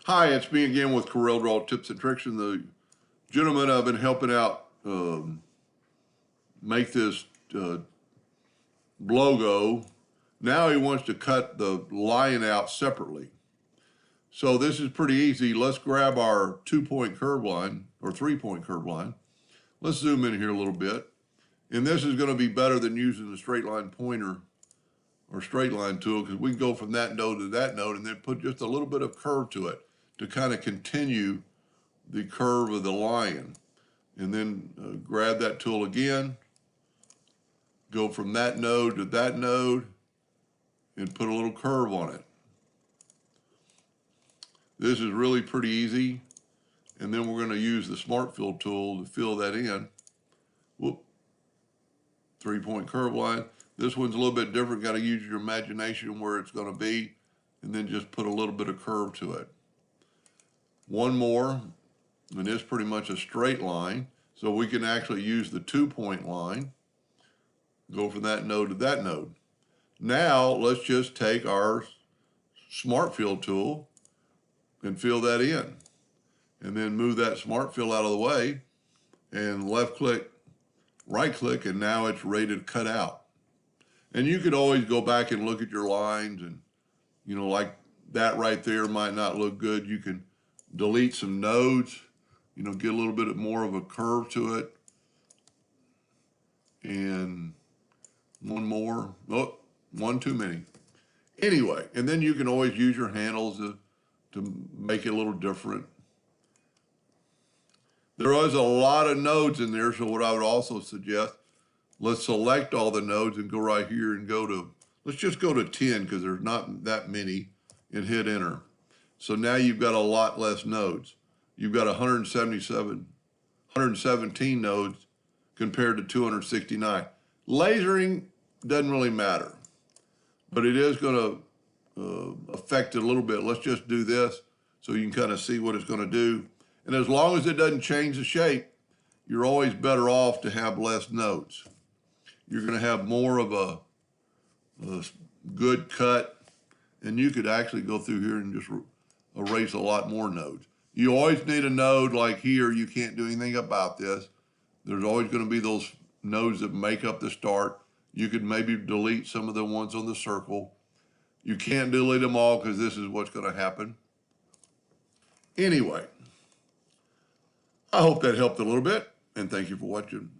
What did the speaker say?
Hi, it's me again with Corel Draw Tips and Tricks, and the gentleman I've been helping out make this logo. Now he wants to cut the line out separately. So this is pretty easy. Let's grab our 2-point curve line or 3-point curve line. Let's zoom in here a little bit. And this is going to be better than using the straight line pointer or straight line tool, because we can go from that node to that node and then put just a little bit of curve to it to kind of continue the curve of the line. And then grab that tool again, go from that node to that node, and put a little curve on it. This is really pretty easy. And then we're going to use the Smart Fill tool to fill that in. Whoop. 3-point curve line. This one's a little bit different. Got to use your imagination where it's going to be, and then just put a little bit of curve to it. One more, and it's pretty much a straight line. So we can actually use the 2-point line, go from that node to that node. Now let's just take our Smart Fill tool and fill that in. And then move that Smart Fill out of the way and left click, right click, and now it's ready to cut out. And you could always go back and look at your lines, and like that right there might not look good. You can delete some nodes, get a little bit more of a curve to it. And one more. Oh, one too many. Anyway, and then you can always use your handles to make it a little different. There is a lot of nodes in there, so what I would also suggest, let's select all the nodes and go right here and let's just go to 10 because there's not that many, and hit enter. So now you've got a lot less nodes. You've got 117 nodes compared to 269. Lasering doesn't really matter, but it is going to affect it a little bit. Let's just do this so you can kind of see what it's going to do. And as long as it doesn't change the shape, you're always better off to have less nodes. You're going to have more of a good cut, and you could actually go through here and just erase a lot more nodes. You always need a node like here. You can't do anything about this. There's always going to be those nodes that make up the start. You could maybe delete some of the ones on the circle. You can't delete them all because this is what's going to happen. Anyway, I hope that helped a little bit, and thank you for watching.